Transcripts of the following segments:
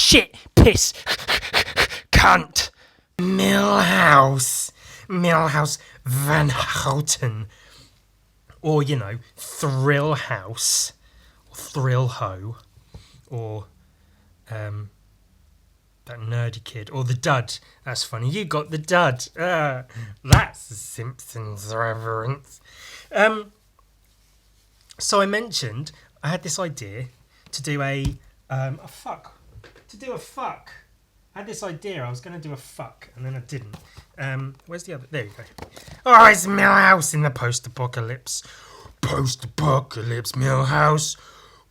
shit, piss, cunt. Millhouse Van Houten. Or, Thrill House. Or Thrill Ho. Or, that nerdy kid. Or the Dud. That's funny. You got the Dud. That's the Simpsons reference. So I mentioned I had this idea to do a fuck. I had this idea I was going to do a fuck, and then I didn't. Where's the other? There you go. Oh, it's Millhouse in the post-apocalypse. Post-apocalypse Millhouse.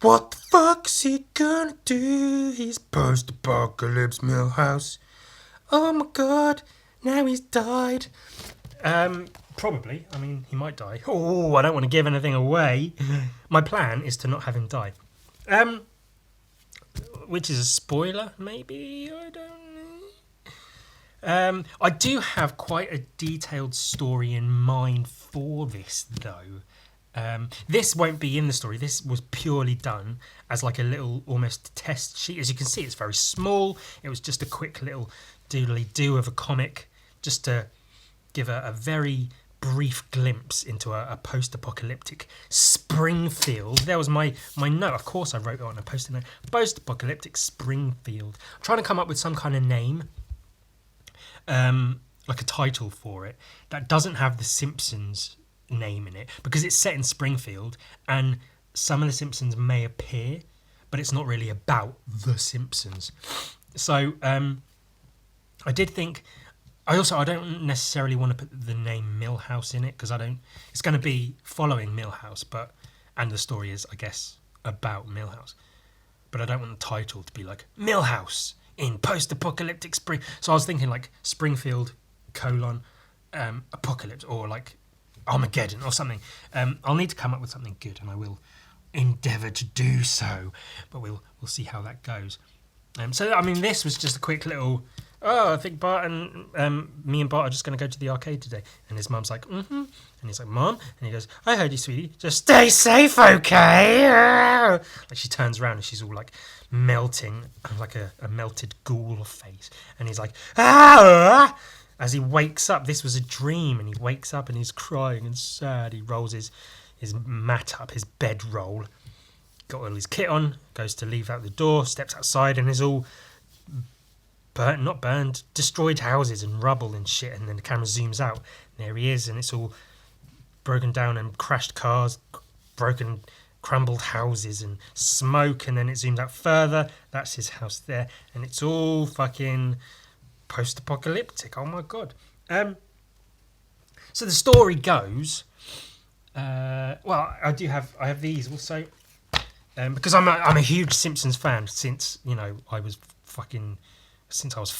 What the fuck's he gonna do? He's post-apocalypse Millhouse. Oh my god, now he's died. Probably. I mean, he might die. Oh, I don't want to give anything away. My plan is to not have him die. Which is a spoiler, maybe? I don't know. I do have quite a detailed story in mind for this, though. This won't be in the story. This was purely done as like a little almost test sheet. As you can see, it's very small. It was just a quick little doodly-do of a comic just to give a very brief glimpse into a post-apocalyptic Springfield. There was my note. Of course I wrote it on a post-it note. Post-apocalyptic Springfield. I'm trying to come up with some kind of name, like a title for it, that doesn't have the Simpsons name in it, because it's set in Springfield and some of the Simpsons may appear, but it's not really about the Simpsons. So I did think... I don't necessarily want to put the name Millhouse in it, because it's going to be following Millhouse, and the story is, I guess, about Millhouse. But I don't want the title to be like Millhouse in post-apocalyptic spring. So I was thinking like Springfield, apocalypse, or like Armageddon or something. I'll need to come up with something good, and I will endeavour to do so. But we'll see how that goes. So I mean, this was just a quick little... Oh, I think Bart and me and Bart are just going to go to the arcade today. And his mum's like, mm-hmm. And he's like, Mum? And he goes, I heard you, sweetie. Just stay safe, okay? Like she turns around and she's all like melting, like a melted ghoul face. And he's like, ah! As he wakes up, this was a dream. And he wakes up and he's crying and sad. He rolls his mat up, his bedroll. Got all his kit on, goes to leave out the door, steps outside and is all... not burned, destroyed houses and rubble and shit, and then the camera zooms out, and there he is, and it's all broken down and crashed cars, broken, crumbled houses and smoke, and then it zooms out further, that's his house there, and it's all fucking post-apocalyptic. Oh my god. So the story goes, I have these also, because I'm a huge Simpsons fan since I was fucking since I was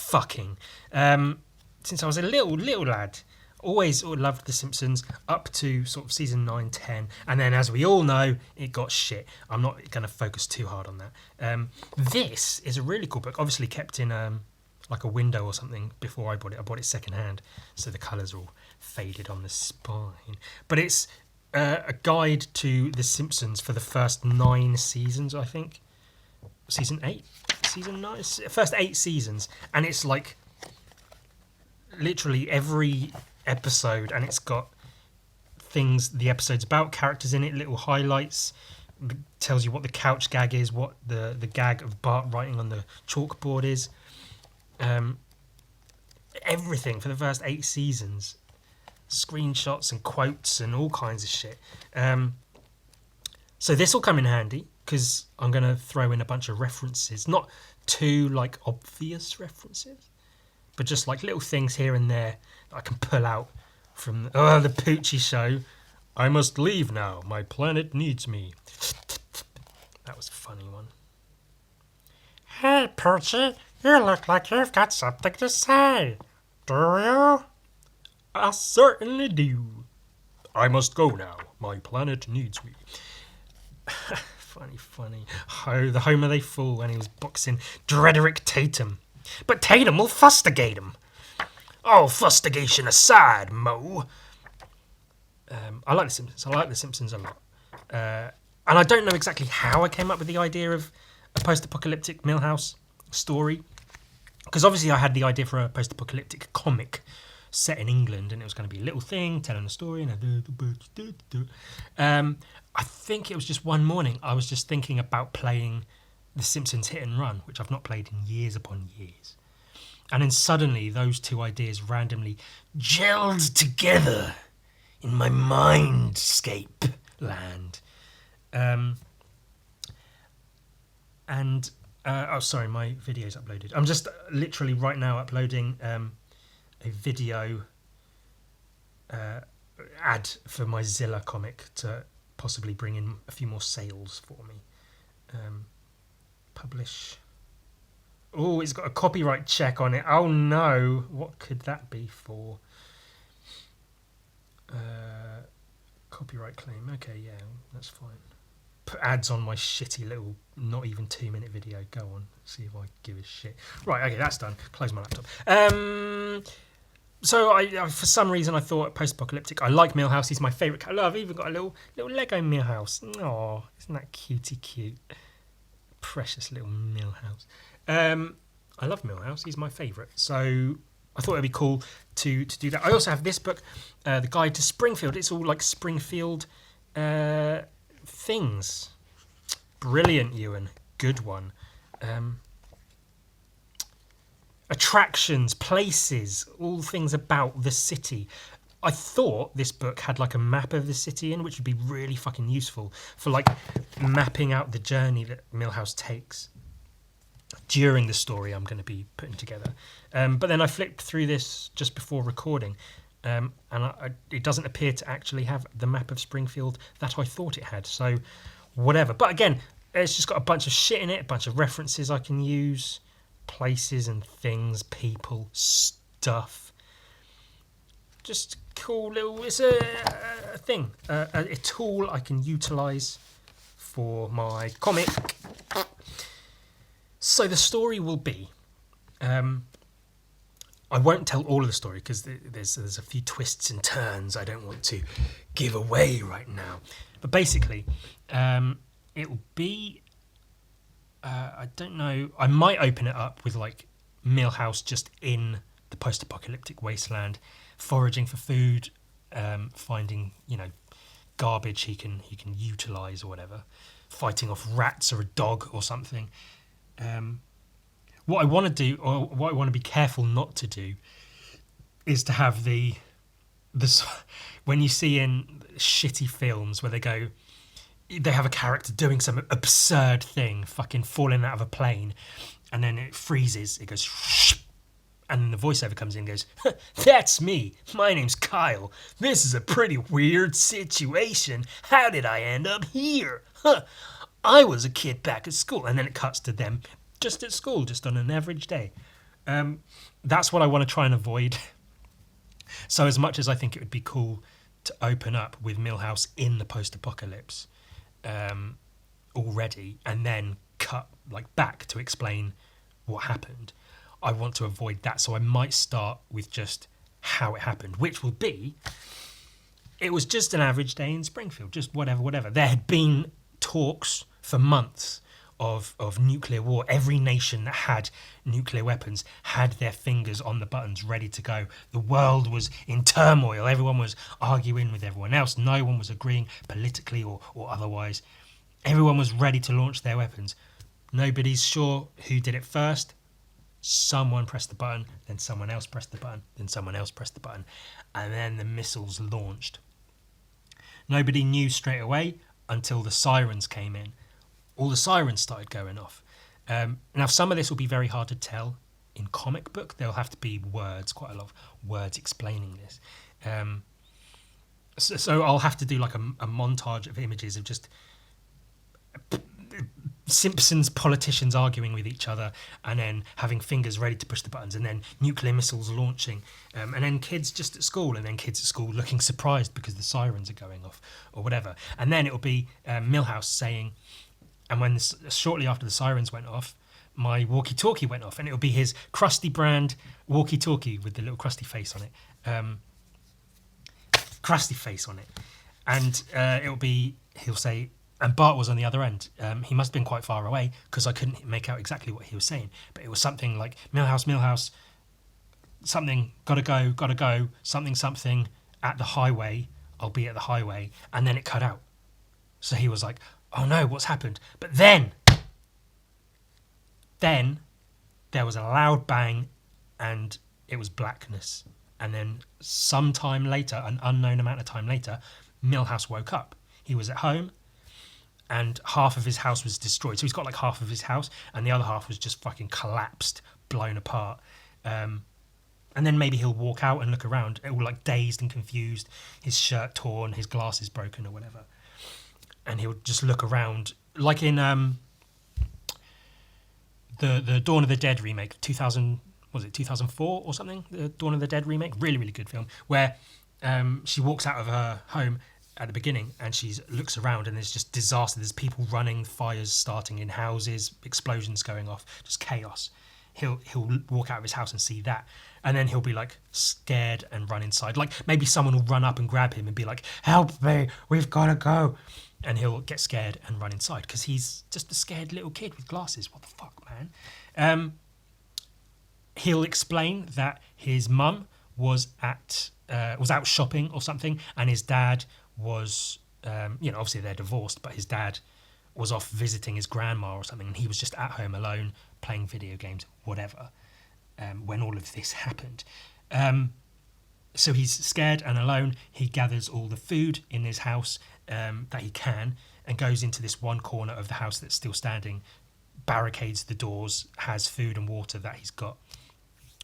a little lad. Always loved The Simpsons up to sort of season 9, 10. And then, as we all know, it got shit. I'm not going to focus too hard on that. This is a really cool book. Obviously kept in like a window or something before I bought it. I bought it secondhand, so the colours are all faded on the spine. But it's a guide to The Simpsons for the first 9 seasons, I think. Season 8? Season 9? First 8 seasons. And it's like literally every episode, and it's got things the episode's about, characters in it, little highlights, tells you what the couch gag is, what the gag of Bart writing on the chalkboard is. Everything for the first 8 seasons. Screenshots and quotes and all kinds of shit. So this will come in handy, because I'm going to throw in a bunch of references. Not too, like, obvious references, but just, like, little things here and there that I can pull out from the Poochie show. I must leave now. My planet needs me. That was a funny one. Hey, Poochie, you look like you've got something to say. Do you? I certainly do. I must go now. My planet needs me. Funny. Oh, the home of they fool when he was boxing Drederick Tatum. But Tatum will fustigate him. Oh, fustigation aside, Mo. I like The Simpsons. I like The Simpsons a lot. And I don't know exactly how I came up with the idea of a post-apocalyptic Millhouse. story. Because obviously I had the idea for a post-apocalyptic comic set in England, and it was going to be a little thing telling a story. And I think it was just one morning I was just thinking about playing The Simpsons Hit and Run, which I've not played in years upon years. And then suddenly those two ideas randomly gelled together in my mindscape land. Oh, sorry, my video's uploaded. I'm just literally right now uploading a video ad for my Zilla comic to possibly bring in a few more sales for me. Publish. Oh, it's got a copyright check on it. Oh no, what could that be for? Copyright claim. Okay, yeah, that's fine. Put ads on my shitty little, not even 2-minute video. Go on, see if I give a shit. Right, okay, that's done. Close my laptop. So I for some reason I thought post-apocalyptic. I like Millhouse. He's my favourite. I've even got a little Lego Millhouse. Oh, isn't that cutie cute? Precious little Millhouse. I love Millhouse. He's my favourite. So I thought it'd be cool to do that. I also have this book, The Guide to Springfield. It's all like Springfield things. Brilliant, Ewan. Good one. Attractions, places, all things about the city. I thought this book had like a map of the city in, which would be really fucking useful for like mapping out the journey that Millhouse takes during the story I'm going to be putting together. But then I flipped through this just before recording, and it doesn't appear to actually have the map of Springfield that I thought it had. So whatever. But again, it's just got a bunch of shit in it, a bunch of references I can use, places and things, people, stuff. Just cool little, it's a thing, a tool I can utilise for my comic. So the story will be, I won't tell all of the story because there's a few twists and turns I don't want to give away right now. But basically, it will be, I don't know, I might open it up with like Millhouse just in the post-apocalyptic wasteland, foraging for food, finding, garbage he can utilise or whatever, fighting off rats or a dog or something. What I want to do, or what I want to be careful not to do, is to have the when you see in shitty films where they have a character doing some absurd thing, fucking falling out of a plane, and then it freezes, it goes, and then the voiceover comes in and goes, "That's me. My name's Kyle. This is a pretty weird situation. How did I end up here? I was a kid back at school," and then it cuts to them just at school, just on an average day. That's what I want to try and avoid. So as much as I think it would be cool to open up with Millhouse in the post-apocalypse already, and then cut back to explain what happened, I want to avoid that. So I might start with just how it happened, which will be, it was just an average day in Springfield, just whatever. There had been talks for months of nuclear war. Every nation that had nuclear weapons had their fingers on the buttons ready to go. The world was in turmoil. Everyone was arguing with everyone else. No one was agreeing politically or otherwise. Everyone was ready to launch their weapons. Nobody's sure who did it first. Someone pressed the button, then someone else pressed the button, then someone else pressed the button, and then the missiles launched. Nobody knew straight away until the sirens came in. All the sirens started going off. Now, some of this will be very hard to tell in comic book. There'll have to be words, quite a lot of words explaining this. So I'll have to do like a montage of images of just Simpsons politicians arguing with each other, and then having fingers ready to push the buttons, and then nuclear missiles launching, and then kids just at school, and then kids at school looking surprised because the sirens are going off or whatever. And then it'll be Millhouse saying, and when shortly after the sirens went off, my walkie-talkie went off, and it'll be his Krusty brand walkie-talkie with the little Krusty face on it. Krusty face on it. And he'll say, And Bart was on the other end. He must have been quite far away because I couldn't make out exactly what he was saying. But it was something like Millhouse, something, gotta go, something, at the highway, I'll be at the highway. And then it cut out. So he was like, oh no, what's happened? But then there was a loud bang and it was blackness. And then sometime later, an unknown amount of time later, Millhouse woke up. He was at home and half of his house was destroyed. So he's got like half of his house and the other half was just fucking collapsed, blown apart. And then maybe he'll walk out and look around, all like dazed and confused, his shirt torn, his glasses broken or whatever. And he'll just look around, like in the Dawn of the Dead remake, 2004 or something? The Dawn of the Dead remake, really, really good film, where she walks out of her home at the beginning and she looks around and there's just disaster. There's people running, fires starting in houses, explosions going off, just chaos. He'll walk out of his house and see that, and then he'll be like scared and run inside. Like maybe someone will run up and grab him and be like, "Help me, we've got to go," and he'll get scared and run inside because he's just a scared little kid with glasses. What the fuck, man? He'll explain that his mum was out shopping or something, and his dad was, obviously they're divorced, but his dad was off visiting his grandma or something, and he was just at home alone playing video games, whatever, when all of this happened. So he's scared and alone. He gathers all the food in his house that he can and goes into this one corner of the house that's still standing, barricades the doors, has food and water that he's got,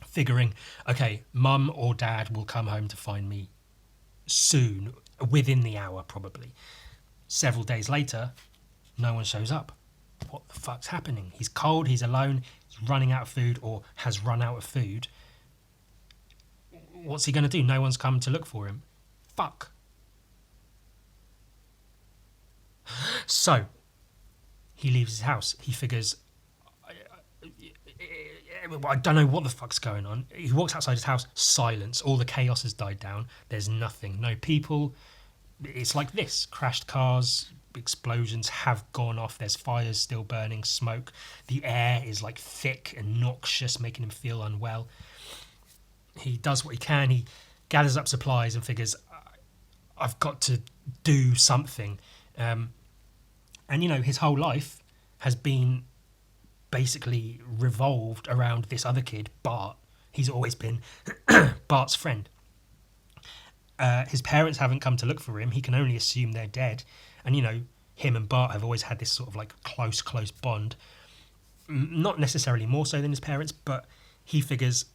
figuring, okay, mum or dad will come home to find me soon, within the hour probably. Several days later, no one shows up. What the fuck's happening? He's cold, he's alone, he's running out of food or has run out of food. What's he going to do? No one's come to look for him. Fuck. So, he leaves his house. He figures, I don't know what the fuck's going on. He walks outside his house, silence. All the chaos has died down. There's nothing. No people. It's like this. Crashed cars, explosions have gone off. There's fires still burning, smoke. The air is like thick and noxious, making him feel unwell. He does what he can. He gathers up supplies and figures, I've got to do something. And, his whole life has been basically revolved around this other kid, Bart. He's always been Bart's friend. His parents haven't come to look for him. He can only assume they're dead. And, him and Bart have always had this sort of like close bond. Not necessarily more so than his parents, but he figures,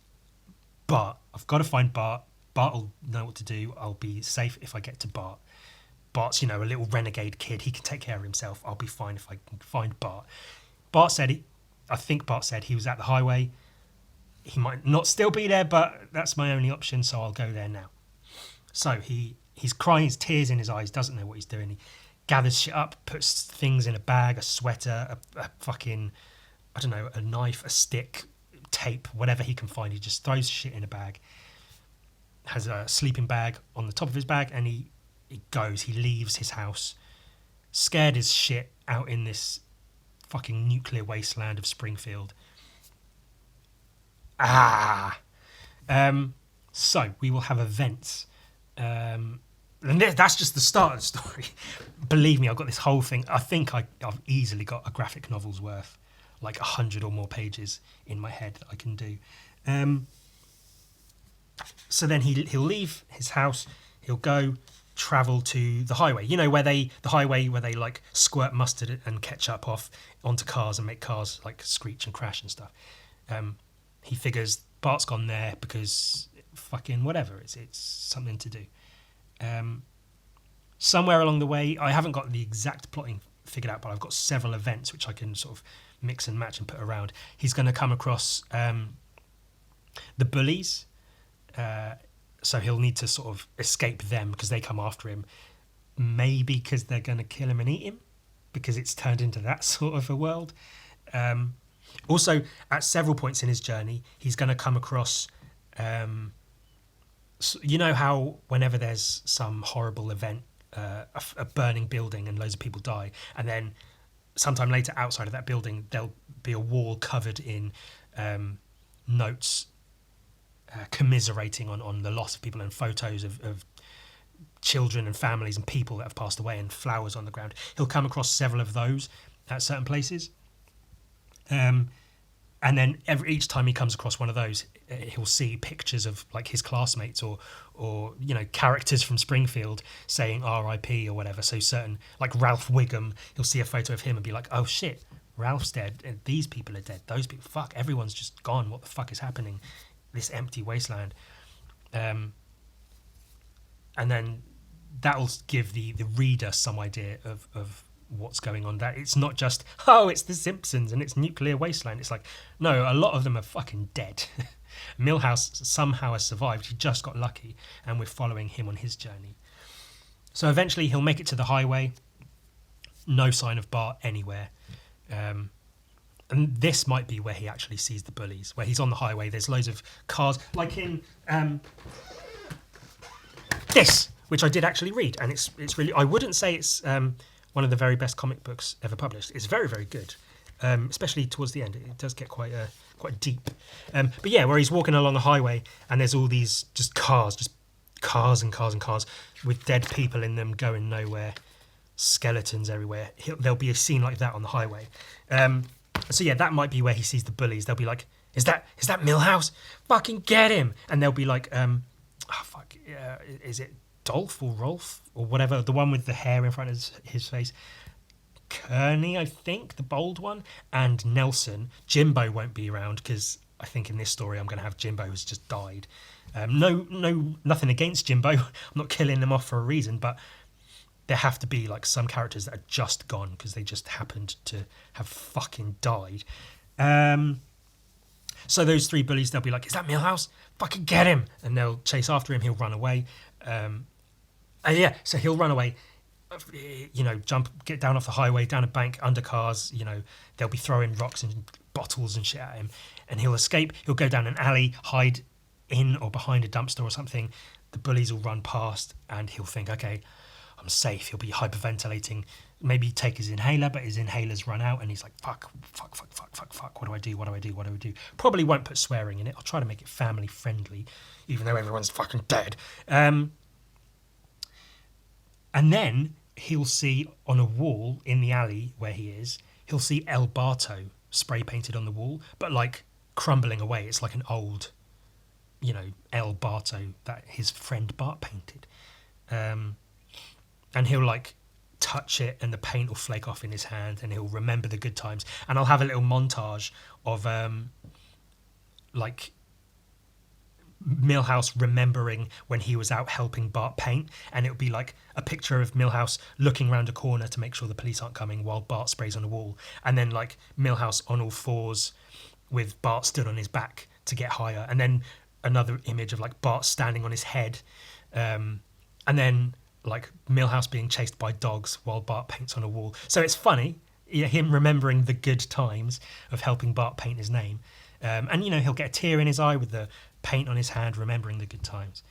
Bart, I've got to find Bart. Bart will know what to do. I'll be safe if I get to Bart. Bart's, a little renegade kid. He can take care of himself. I'll be fine if I can find Bart. I think Bart said he was at the highway. He might not still be there, but that's my only option, so I'll go there now. So he's crying, his tears in his eyes, doesn't know what he's doing. He gathers shit up, puts things in a bag, a sweater, a fucking, I don't know, a knife, a stick, tape, whatever he can find. He just throws shit in a bag, has a sleeping bag on the top of his bag, and he leaves his house, scared as shit, out in this fucking nuclear wasteland of Springfield. So we will have events. And that's just the start of the story. Believe me, I've got this whole thing. I think I've easily got a graphic novel's worth, like 100 or more pages in my head that I can do. So then he'll leave his house. He'll go travel to the highway. The highway where they like squirt mustard and ketchup off onto cars and make cars like screech and crash and stuff. He figures Bart's gone there because fucking whatever. It's something to do. Somewhere along the way, I haven't got the exact plotting figured out, but I've got several events which I can sort of mix and match and put around. He's going to come across the bullies. So he'll need to sort of escape them because they come after him. Maybe because they're going to kill him and eat him, because it's turned into that sort of a world. Also, at several points in his journey, he's going to come across... how whenever there's some horrible event a burning building and loads of people die, and then sometime later outside of that building there'll be a wall covered in notes commiserating on the loss of people, and photos of children and families and people that have passed away, and flowers on the ground. He'll come across several of those at certain places, and then each time he comes across one of those, he'll see pictures of like his classmates or characters from Springfield saying R.I.P. or whatever. So certain, like Ralph Wiggum, he'll see a photo of him and be like, oh shit, Ralph's dead, and these people are dead, those people, fuck, everyone's just gone, what the fuck is happening, this empty wasteland. And then that'll give the reader some idea of what's going on. That it's not just, oh, it's The Simpsons and it's nuclear wasteland. It's like, no, a lot of them are fucking dead. Milhouse somehow has survived. He just got lucky, and we're following him on his journey. So eventually he'll make it to the highway. No sign of Bart anywhere. And this might be where he actually sees the bullies, where he's on the highway. There's loads of cars, like in this, which I did actually read, and it's really, I wouldn't say it's one of the very best comic books ever published. It's very, very good, especially towards the end. It does get quite deep. But yeah, where he's walking along a highway and there's all these just cars and cars and cars with dead people in them going nowhere, skeletons everywhere. There'll be a scene like that on the highway. So yeah, that might be where he sees the bullies. They'll be like, is that Milhouse? Fucking get him! And they'll be like, is it Dolph or Rolf or whatever, the one with the hair in front of his face? Kearney, I think, the bold one, and Nelson. Jimbo won't be around because I think in this story I'm going to have Jimbo who's just died. Nothing against Jimbo. I'm not killing them off for a reason, but there have to be like some characters that are just gone because they just happened to have fucking died. So those three bullies, they'll be like, is that Milhouse? Fucking get him! And they'll chase after him. He'll run away. So he'll run away, get down off the highway, down a bank, under cars, they'll be throwing rocks and bottles and shit at him, and he'll escape. He'll go down an alley, hide in or behind a dumpster or something. The bullies will run past and he'll think, okay, I'm safe. He'll be hyperventilating, maybe take his inhaler, but his inhaler's run out and he's like, fuck, what do I do? Probably won't put swearing in it. I'll try to make it family friendly, even though everyone's fucking dead. And then he'll see on a wall in the alley where he is, he'll see El Barto spray painted on the wall, but like crumbling away. It's like an old, El Barto that his friend Bart painted. And he'll like touch it and the paint will flake off in his hand and he'll remember the good times. And I'll have a little montage of like Milhouse remembering when he was out helping Bart paint, and it'll be like a picture of Milhouse looking around a corner to make sure the police aren't coming while Bart sprays on a wall, and then like Milhouse on all fours with Bart stood on his back to get higher, and then another image of like Bart standing on his head, and then like Milhouse being chased by dogs while Bart paints on a wall. So it's funny, him remembering the good times of helping Bart paint his name, and he'll get a tear in his eye with the paint on his hand, remembering the good times.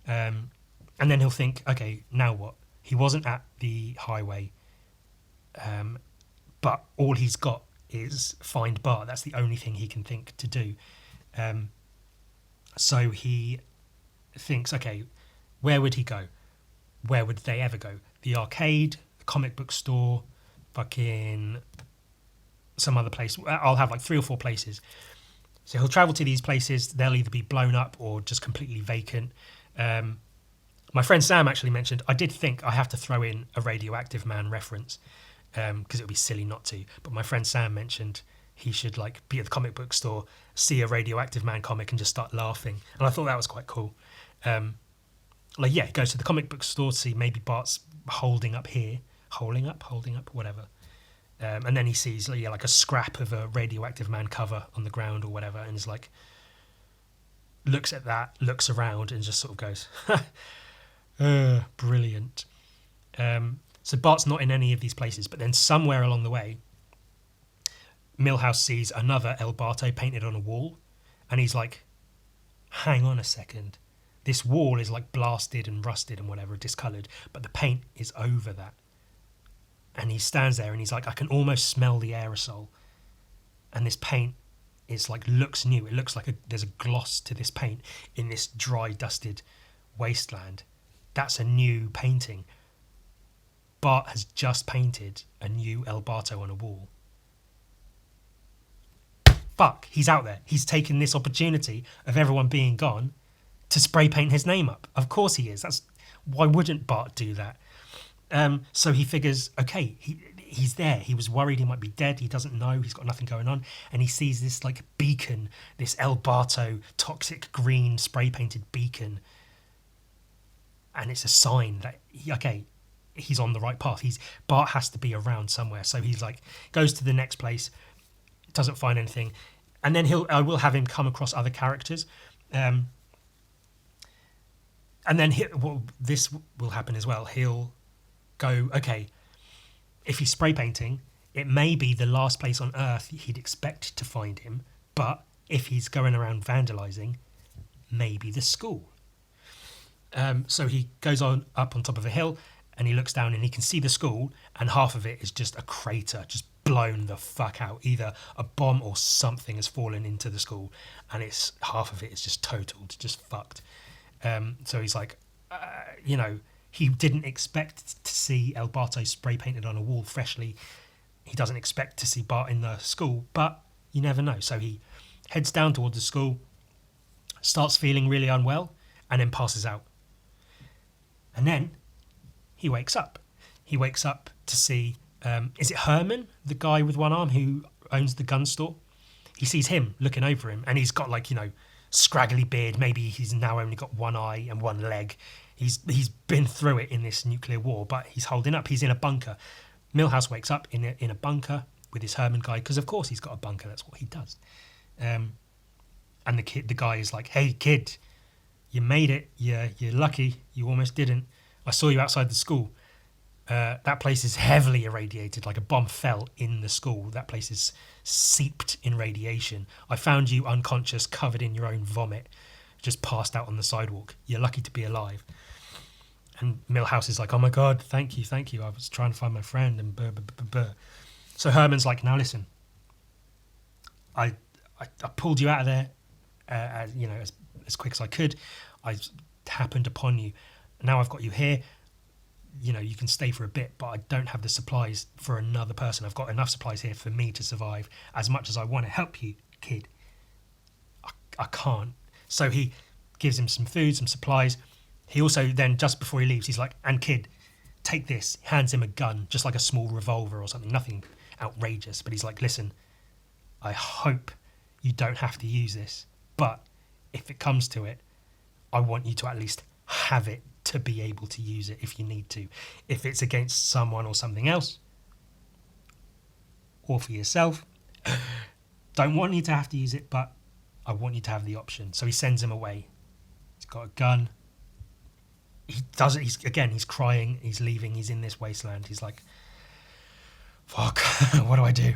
And then he'll think, okay, now what? He wasn't at the highway, but all he's got is find Bart. That's the only thing he can think to do. So he thinks, okay, where would he go? Where would they ever go? The arcade, the comic book store, fucking some other place. I'll have like 3 or 4 places. So he'll travel to these places. They'll either be blown up or just completely vacant. My friend Sam actually mentioned, I did think I have to throw in a Radioactive Man reference because it would be silly not to. But my friend Sam mentioned he should like be at the comic book store, see a Radioactive Man comic and just start laughing. And I thought that was quite cool. He goes to the comic book store to see maybe Bart's holding up, whatever. And then he sees like a scrap of a Radioactive Man cover on the ground or whatever, and is like, looks at that, looks around, and just sort of goes, brilliant. So Bart's not in any of these places, but then somewhere along the way, Milhouse sees another El Barto painted on a wall, and he's like, hang on a second, this wall is like blasted and rusted and whatever, discoloured, but the paint is over that. And he stands there and he's like, I can almost smell the aerosol. And this paint is like, looks new. It looks like there's a gloss to this paint in this dry, dusted wasteland. That's a new painting. Bart has just painted a new El Barto on a wall. Fuck, he's out there. He's taken this opportunity of everyone being gone to spray paint his name up. Of course he is. Why wouldn't Bart do that? So he figures, okay, he's there. He was worried he might be dead. He doesn't know. He's got nothing going on. And he sees this like beacon, this El Barto toxic green spray painted beacon. And it's a sign that, he's on the right path. Bart has to be around somewhere. So he's like, goes to the next place, doesn't find anything. And then I will have him come across other characters. And then this will happen as well. He'll go, okay, if he's spray painting, it may be the last place on Earth he'd expect to find him, but if he's going around vandalising, maybe the school. So he goes up on top of a hill and he looks down and he can see the school, and half of it is just a crater, just blown the fuck out. Either a bomb or something has fallen into the school, and half of it is just totaled, just fucked. So he's like, he didn't expect to see El Barto spray painted on a wall freshly. He doesn't expect to see Bart in the school, but you never know. So he heads down towards the school, starts feeling really unwell, and then passes out. And then he wakes up. He wakes up to see, is it Herman, the guy with one arm who owns the gun store? He sees him looking over him, and he's got scraggly beard. Maybe he's now only got one eye and one leg. He's been through it in this nuclear war, but he's holding up. He's in a bunker. Milhouse wakes up in a bunker with his Herman guy, because of course he's got a bunker. That's what he does. And the guy is like, "Hey kid, you made it. You're lucky. You almost didn't. I saw you outside the school. That place is heavily irradiated. Like a bomb fell in the school. That place is seeped in radiation. I found you unconscious, covered in your own vomit, just passed out on the sidewalk. You're lucky to be alive." And Milhouse is like, "Oh my God, thank you. I was trying to find my friend." And blah, blah, blah, blah. So Herman's like, "Now listen, I pulled you out of there, as quick as I could. I happened upon you. Now I've got you here. You can stay for a bit, but I don't have the supplies for another person. I've got enough supplies here for me to survive. As much as I want to help you, kid, I can't." So he gives him some food, some supplies. He also then, just before he leaves, he's like, "And kid, take this." He hands him a gun, just like a small revolver or something, nothing outrageous. But he's like, "Listen, I hope you don't have to use this, but if it comes to it, I want you to at least have it to be able to use it if you need to. If it's against someone or something else, or for yourself, don't want you to have to use it, but I want you to have the option." So he sends him away. He's got a gun. He does it. He's crying. He's leaving. He's in this wasteland. He's like, fuck, what do I do?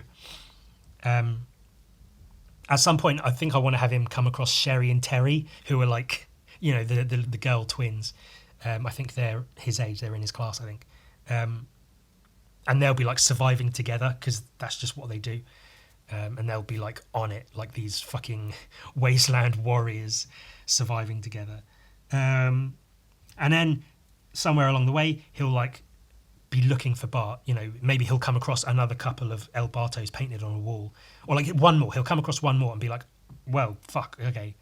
At some point, I think I want to have him come across Sherry and Terry, who are like, the girl twins. I think they're his age. They're in his class, I think. And they'll be like surviving together, because that's just what they do. And they'll be like on it, like these fucking wasteland warriors surviving together. And then somewhere along the way, he'll like be looking for Bart. Maybe he'll come across another couple of El Bartos painted on a wall, or like one more. He'll come across one more and be like, "Well, fuck, okay,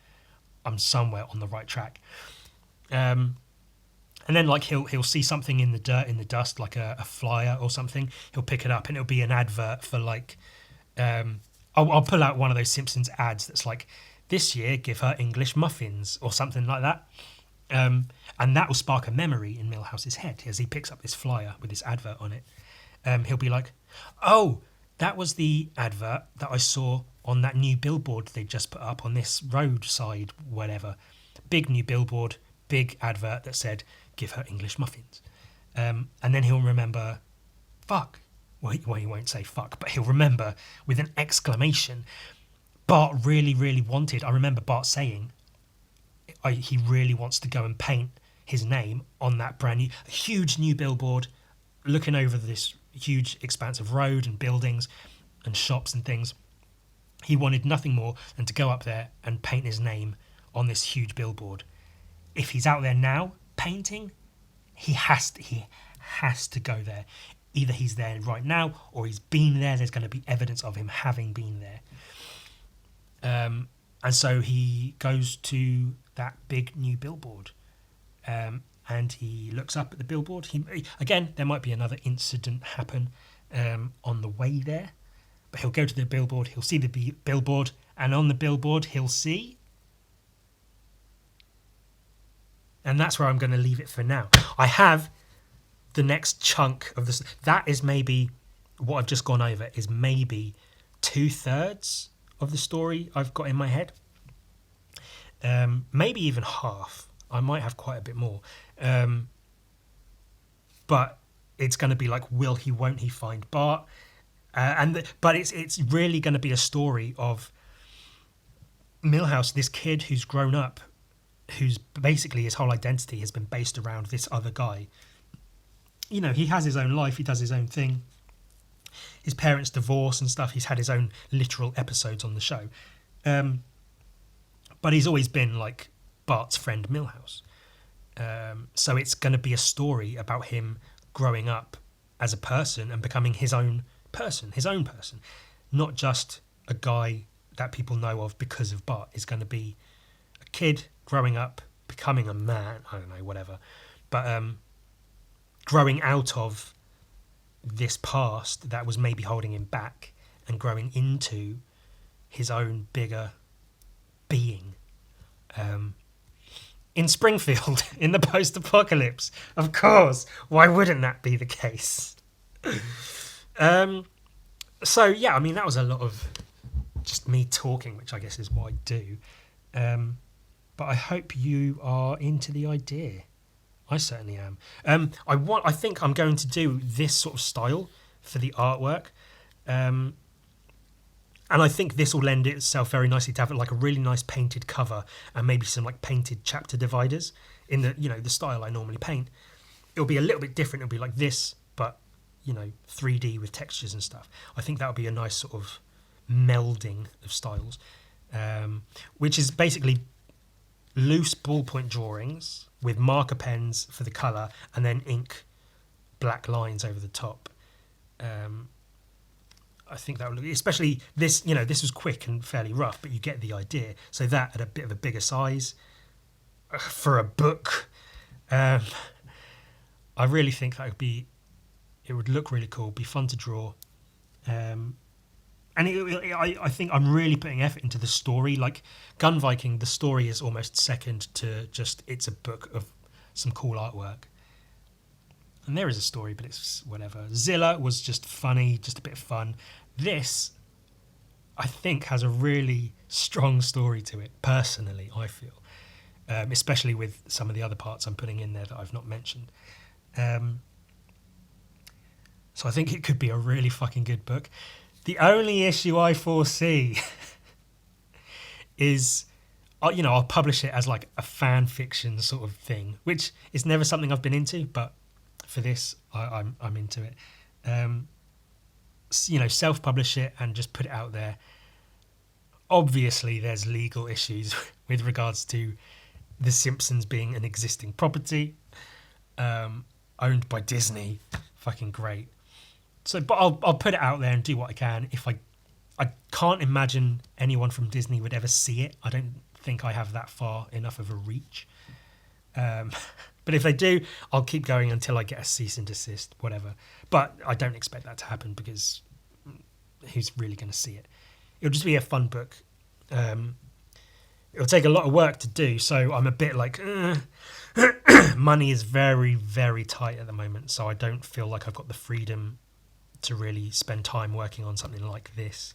I'm somewhere on the right track." And then like he'll see something in the dirt, in the dust, like a flyer or something. He'll pick it up and it'll be an advert for like, I'll pull out one of those Simpsons ads that's like, "This year, give her English muffins," or something like that. And that will spark a memory in Milhouse's head as he picks up this flyer with this advert on it. He'll be like, "Oh, that was the advert that I saw on that new billboard they just put up on this roadside, whatever. Big new billboard, big advert that said, 'Give her English muffins.'" And then he'll remember, fuck. Well, he won't say fuck, but he'll remember with an exclamation. Bart really, really wanted, I remember Bart saying, he really wants to go and paint his name on that brand new, huge new billboard looking over this huge expanse of road and buildings and shops and things. He wanted nothing more than to go up there and paint his name on this huge billboard. If he's out there now painting, he has to go there. Either he's there right now or he's been there. There's going to be evidence of him having been there. And so he goes to that big new billboard, and he looks up at the billboard. Again, there might be another incident happen on the way there, but he'll go to the billboard. He'll see the billboard, and on the billboard he'll see. And that's where I'm going to leave it for now. I have the next chunk of this. That is maybe what I've just gone over is maybe 2/3 of the story I've got in my head. Maybe even half. I might have quite a bit more. But it's going to be like, will he, won't he find Bart? But it's really going to be a story of Milhouse, this kid who's grown up, who's basically his whole identity has been based around this other guy. You know, he has his own life, he does his own thing. His parents divorce and stuff. He's had his own literal episodes on the show. But he's always been like Bart's friend Milhouse. So it's going to be a story about him growing up as a person and becoming his own person. Not just a guy that people know of because of Bart. It's going to be a kid growing up, becoming a man, I don't know, whatever. But growing out of this past that was maybe holding him back and growing into his own bigger being. In Springfield, in the post-apocalypse, of course. Why wouldn't that be the case? So, yeah, I mean, that was a lot of just me talking, which I guess is what I do. But I hope you are into the idea. I certainly am. I think I'm going to do this sort of style for the artwork. And I think this will lend itself very nicely to have like a really nice painted cover and maybe some like painted chapter dividers in the, you know, the style I normally paint. It'll be a little bit different. It'll be like this, but, you know, 3D with textures and stuff. I think that would be a nice sort of melding of styles, which is basically loose ballpoint drawings with marker pens for the colour and then ink black lines over the top. I think that would look, especially this, you know, this was quick and fairly rough, but you get the idea. So that at a bit of a bigger size for a book, I really think that it would look really cool, be fun to draw. And I think I'm really putting effort into the story. Like Gun Viking, the story is almost second to just, it's a book of some cool artwork. And there is a story, but it's whatever. Zilla was just funny, just a bit of fun. This, I think, has a really strong story to it, personally, I feel. Especially with some of the other parts I'm putting in there that I've not mentioned. So I think it could be a really fucking good book. The only issue I foresee is, you know, I'll publish it as like a fan fiction sort of thing, which is never something I've been into, but for this, I'm into it. You know, self-publish it and just put it out there. Obviously, there's legal issues with regards to The Simpsons being an existing property, owned by Disney. Fucking great. So, but I'll put it out there and do what I can. If I can't imagine anyone from Disney would ever see it. I don't think I have that far enough of a reach. But if they do, I'll keep going until I get a cease and desist, whatever. But I don't expect that to happen because who's really going to see it? It'll just be a fun book. It'll take a lot of work to do, so I'm a bit like, money is very, very tight at the moment, so I don't feel like I've got the freedom to really spend time working on something like this.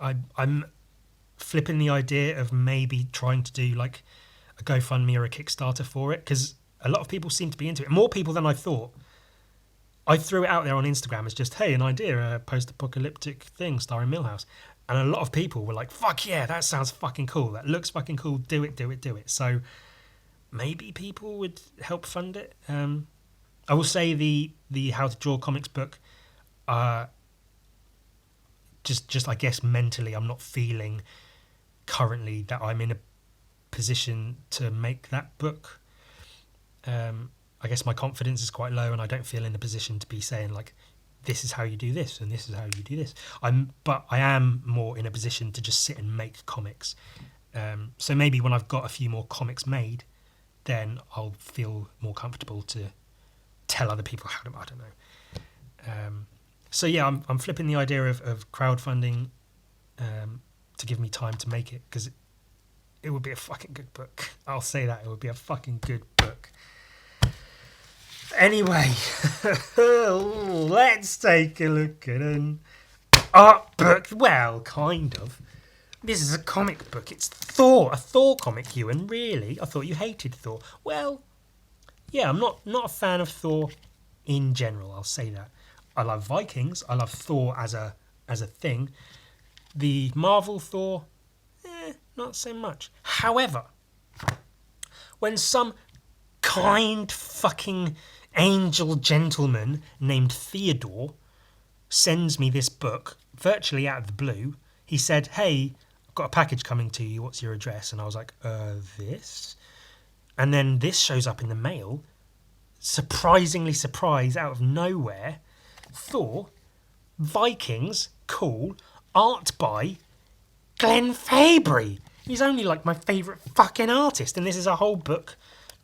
I'm flipping the idea of maybe trying to do like a GoFundMe or a Kickstarter for it, because a lot of people seem to be into it. More people than I thought. I threw it out there on Instagram as just, hey, an idea, a post-apocalyptic thing starring Milhouse. And a lot of people were like, fuck yeah, that sounds fucking cool. That looks fucking cool. Do it, do it, do it. So maybe people would help fund it. I will say the How to Draw Comics book, just I guess mentally I'm not feeling currently that I'm in a position to make that book. I guess my confidence is quite low and I don't feel in a position to be saying like, this is how you do this and this is how you do this. But I am more in a position to just sit and make comics. So maybe when I've got a few more comics made, then I'll feel more comfortable to tell other people how to, I don't know. So yeah, I'm flipping the idea of crowdfunding to give me time to make it, because it would be a fucking good book. I'll say that, it would be a fucking good book. Anyway, let's take a look at an art book. Well, kind of. This is a comic book. It's Thor, a Thor comic, Ewan. Really? I thought you hated Thor. Well, yeah, I'm not a fan of Thor in general, I'll say that. I love Vikings. I love Thor as a thing. The Marvel Thor, not so much. However, when some kind fucking angel gentleman named Theodore sends me this book, virtually out of the blue, he said, hey, I've got a package coming to you, what's your address? And I was like, this? And then this shows up in the mail, surprisingly surprised, out of nowhere. Thor, Vikings, cool, art by Glenn Fabry. He's only like my favourite fucking artist, and this is a whole book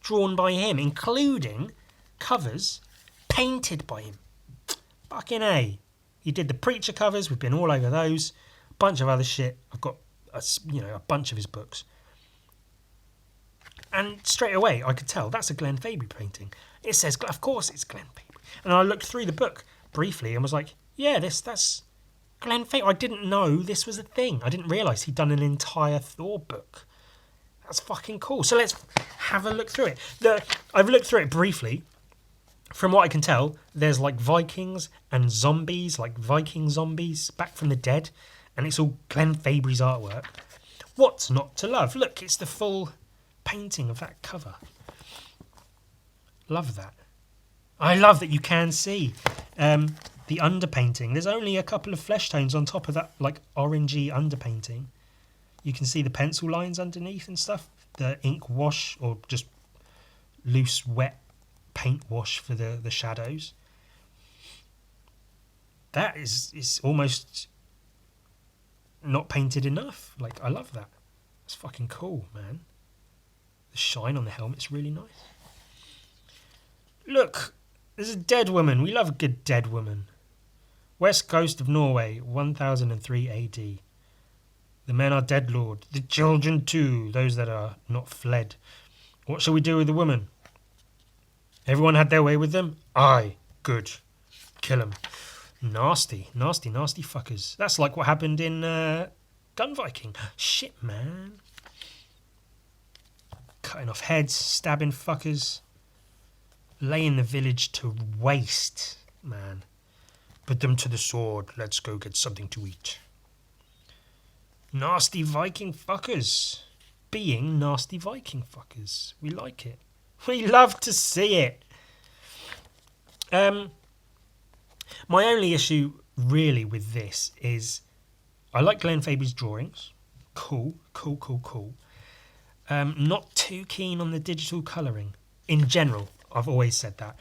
drawn by him, including covers painted by him. Fucking A. He did the Preacher covers, we've been all over those. A bunch of other shit. I've got a bunch of his books. And straight away I could tell that's a Glenn Fabry painting. It says, of course it's Glenn Fabry. And I looked through the book briefly and was like, yeah, that's Glenn Fabry. I didn't know this was a thing. I didn't realise he'd done an entire Thor book. That's fucking cool. So let's have a look through it. I've looked through it briefly. From what I can tell, there's like Vikings and zombies, like Viking zombies back from the dead, and it's all Glenn Fabry's artwork. What's not to love? Look, it's the full painting of that cover. Love that. I love that you can see the underpainting. There's only a couple of flesh tones on top of that like orangey underpainting. You can see the pencil lines underneath and stuff. The ink wash or just loose wet paint wash for the shadows. That is almost not painted enough. Like, I love that. It's fucking cool, man. The shine on the helmet's really nice. Look, there's a dead woman. We love a good dead woman. West coast of Norway, 1003 AD. The men are dead, Lord. The children too, those that are not fled. What shall we do with the woman? Everyone had their way with them? Aye. Good. Kill 'em. Nasty, nasty, nasty fuckers. That's like what happened in Gun Viking. Shit, man. Cutting off heads, stabbing fuckers. Laying the village to waste, man. Put them to the sword. Let's go get something to eat. Nasty Viking fuckers. Being nasty Viking fuckers. We like it. We love to see it. My only issue really with this is I like Glenn Fabry's drawings. Cool. Not too keen on the digital colouring. In general, I've always said that.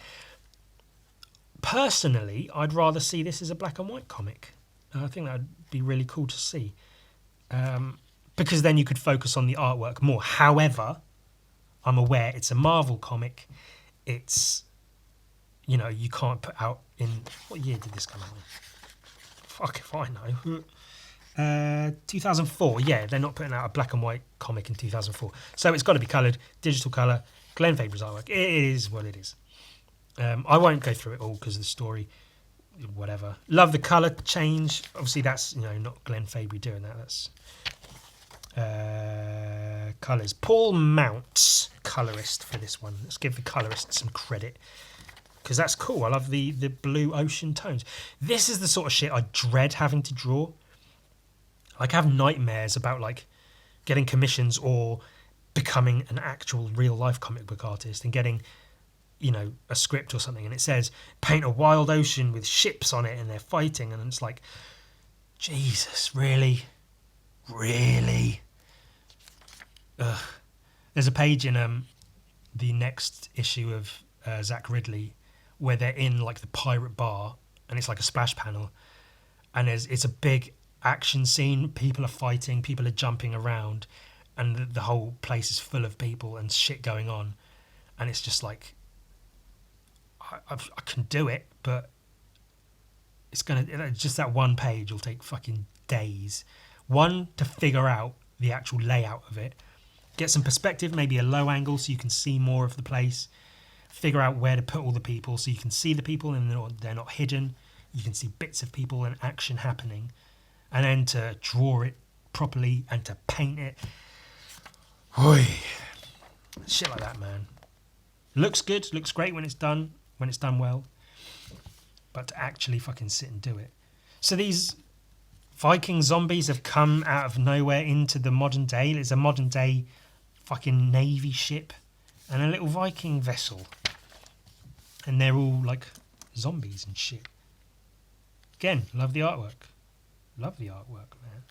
Personally, I'd rather see this as a black and white comic. I think that would be really cool to see. Because then you could focus on the artwork more. However, I'm aware it's a Marvel comic. It's, you can't put out in... What year did this come out in? Fuck if I know. 2004. Yeah, they're not putting out a black and white comic in 2004. So it's got to be coloured, digital colour, Glenn Fabry's artwork. It is what it is. I won't go through it all because of the story, whatever. Love the colour change. Obviously, that's, not Glenn Fabry doing that. That's... colours. Paul Mounts, colourist for this one. Let's give the colourist some credit because that's cool. I love the blue ocean tones. This is the sort of shit I dread having to draw. Like, I have nightmares about like getting commissions or becoming an actual real life comic book artist and getting, you know, a script or something, and it says paint a wild ocean with ships on it and they're fighting, and it's like, Jesus, really? Ugh. There's a page in the next issue of Zach Ridley where they're in like the pirate bar, and it's like a splash panel, and it's a big action scene. People are fighting, people are jumping around, and the whole place is full of people and shit going on, and it's just like, I can do it, but it's just that one page will take fucking days. One, to figure out the actual layout of it, get some perspective, maybe a low angle so you can see more of the place, figure out where to put all the people so you can see the people and they're not hidden, you can see bits of people and action happening, and then to draw it properly and to paint it. Oi. Shit like that, man. Looks good, looks great when it's done well, but to actually fucking sit and do it. So these Viking zombies have come out of nowhere into the modern day. It's a modern day fucking navy ship and a little Viking vessel, and they're all like zombies and shit. Again, love the artwork, man.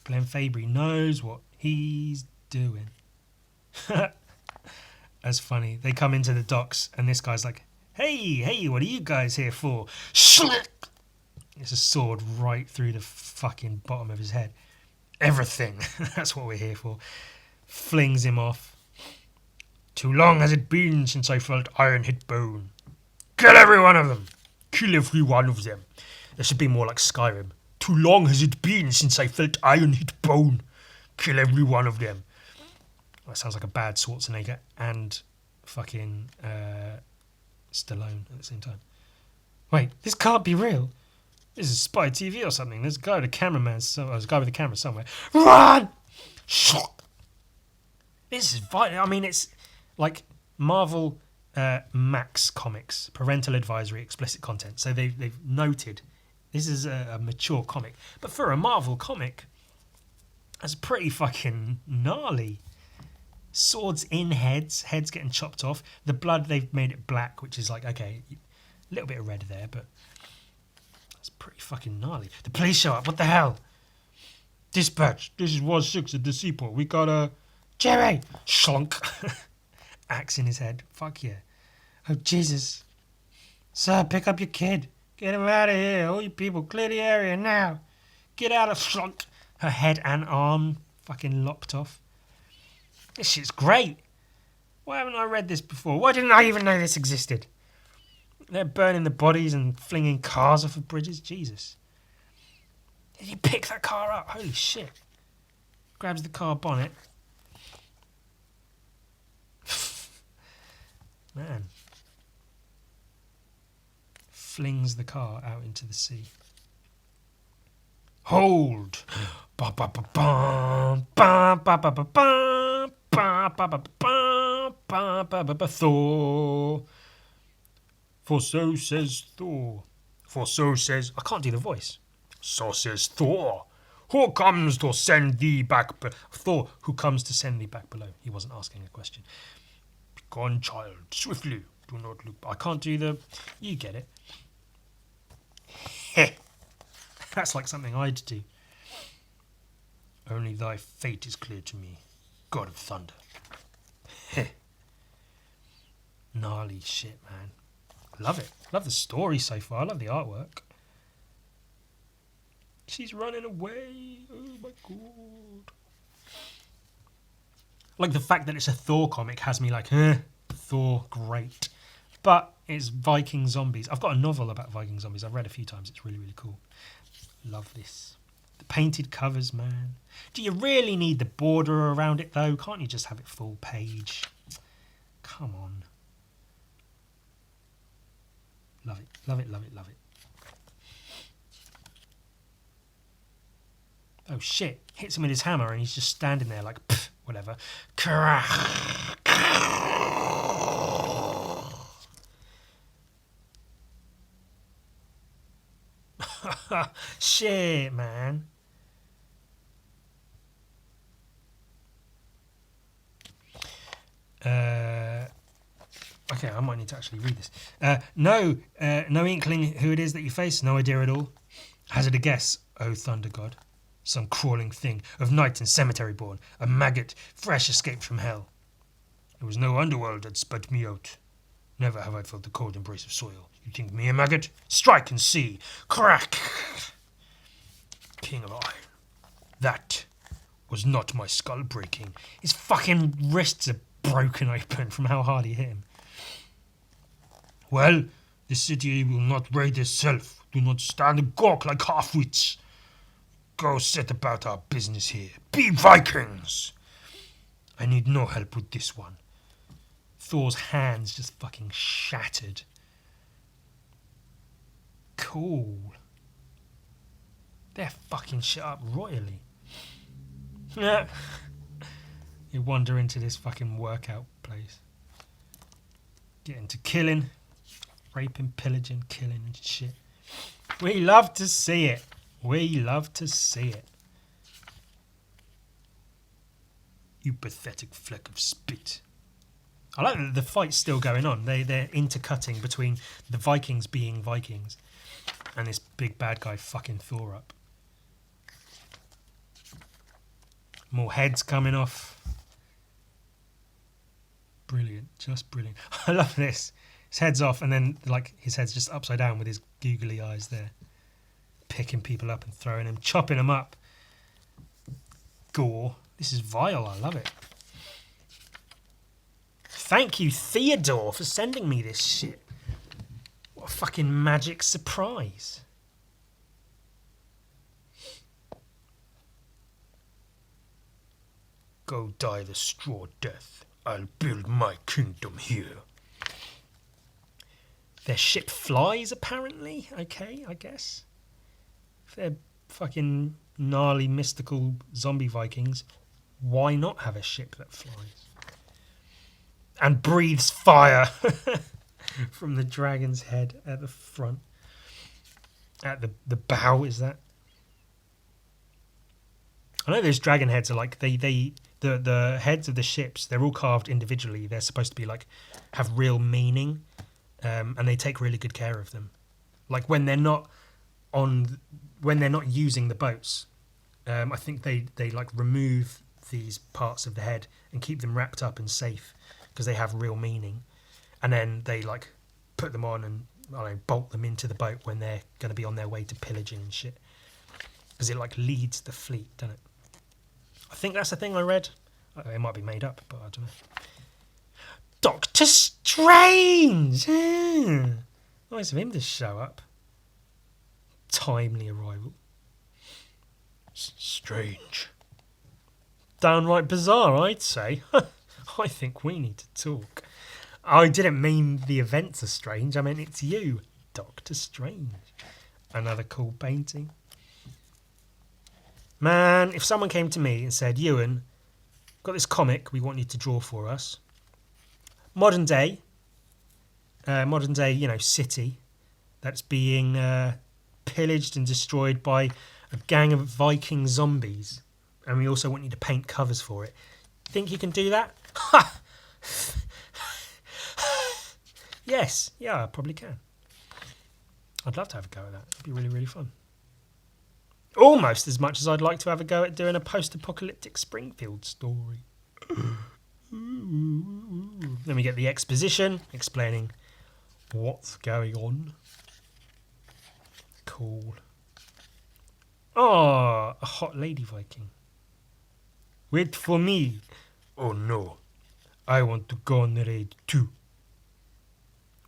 Glenn Fabry knows what he's doing. That's funny. They come into the docks and this guy's like, hey, what are you guys here for? Schlick! It's a sword right through the fucking bottom of his head. Everything. That's what we're here for. Flings him off. Too long has it been since I felt iron hit bone. Kill every one of them. Kill every one of them. There should be more like Skyrim. Too long has it been since I felt iron hit bone. Kill every one of them. That sounds like a bad Schwarzenegger and fucking Stallone at the same time. Wait, this can't be real. This is Spy TV or something. There's a guy with a cameraman. There's a guy with a camera somewhere. Run! This is vital. I mean, it's like Marvel Max Comics, parental advisory, explicit content. So they've noted this is a mature comic. But for a Marvel comic, that's pretty fucking gnarly. Swords in heads getting chopped off. The blood, they've made it black, which is like, okay, a little bit of red there, but that's pretty fucking gnarly. The police show up. What the hell? Dispatch, this is Ward 6 at the seaport. We got a Jerry! Slunk. Axe in his head. Fuck yeah. Oh, Jesus. Sir, pick up your kid. Get him out of here. All you people, clear the area now. Get out of Slunk. Her head and arm fucking lopped off. This shit's great. Why haven't I read this before? Why didn't I even know this existed? They're burning the bodies and flinging cars off of bridges. Jesus. Did he pick that car up? Holy shit. Grabs the car bonnet. Man. Flings the car out into the sea. Hold! Ba ba ba ba ba ba ba ba ba ba ba ba ba ba ba ba Thor. For so says Thor. For so says... I can't do the voice. So says Thor. Who comes to send thee back... Thor, who comes to send thee back below. He wasn't asking a question. Begone, child, swiftly. Do not look... I can't do the... You get it. Heh. That's like something I'd do. Only thy fate is clear to me, God of thunder. Heh. Gnarly shit, man. Love it. Love the story so far. I love the artwork. She's running away. Oh my god. Like the fact that it's a Thor comic has me like, Thor, great. But it's Viking zombies. I've got a novel about Viking zombies. I've read a few times. It's really, really cool. Love this. The painted covers, man. Do you really need the border around it though? Can't you just have it full page? Come on. Love it, love it, love it, love it. Oh shit, hits him with his hammer and he's just standing there like, pff, whatever. Shit, man. Okay, I might need to actually read this. No inkling who it is that you face. No idea at all. Hazard a guess, O thunder god. Some crawling thing of night and cemetery born, a maggot fresh escaped from hell. It was no underworld that spat me out. Never have I felt the cold embrace of soil. You think me a maggot? Strike and see. Crack! King of Iron. That was not my skull breaking. His fucking wrists are broken open from how hard he hit him. Well, the city will not raid itself. Do not stand and gawk like half-wits. Go set about our business here. Be Vikings! I need no help with this one. Thor's hands just fucking shattered. Cool. They're fucking shit up royally. You wander into this fucking workout place. Get into killing. Raping, pillaging, killing and shit. We love to see it. We love to see it. You pathetic fleck of spit. I like that the fight's still going on. They're intercutting between the Vikings being Vikings and this big bad guy fucking Thor up. More heads coming off. Brilliant, just brilliant. I love this. His head's off and then like his head's just upside down with his googly eyes there. Picking people up and throwing them, chopping them up. Gore. This is vile, I love it. Thank you, Theodore, for sending me this shit. What a fucking magic surprise. Go die the straw death. I'll build my kingdom here. Their ship flies, apparently. Okay, I guess. If they're fucking gnarly, mystical zombie Vikings, why not have a ship that flies? And breathes fire from the dragon's head at the front. At the bow, is that? I know those dragon heads are like, the heads of the ships, they're all carved individually. They're supposed to be like, have real meaning. And they take really good care of them. Like when they're not using the boats, I think they like remove these parts of the head and keep them wrapped up and safe because they have real meaning, and then they like put them on and bolt them into the boat when they're going to be on their way to pillaging and shit, because it like leads the fleet, doesn't it? I think that's the thing I read. It might be made up, but I don't know. Doctor Strange! Nice of him to show up. Timely arrival. Strange. Downright bizarre, I'd say. I think we need to talk. I didn't mean the events are strange. I meant it's you, Doctor Strange. Another cool painting. Man, if someone came to me and said, Ewan, got this comic we want you to draw for us. Modern day, city that's being pillaged and destroyed by a gang of Viking zombies. And we also want you to paint covers for it. Think you can do that? Ha! Yes, yeah, I probably can. I'd love to have a go at that. It'd be really, really fun. Almost as much as I'd like to have a go at doing a post-apocalyptic Springfield story. Then we get the exposition explaining what's going on. Cool. Oh, a hot lady Viking. Wait for me. Oh no, I want to go on the raid too.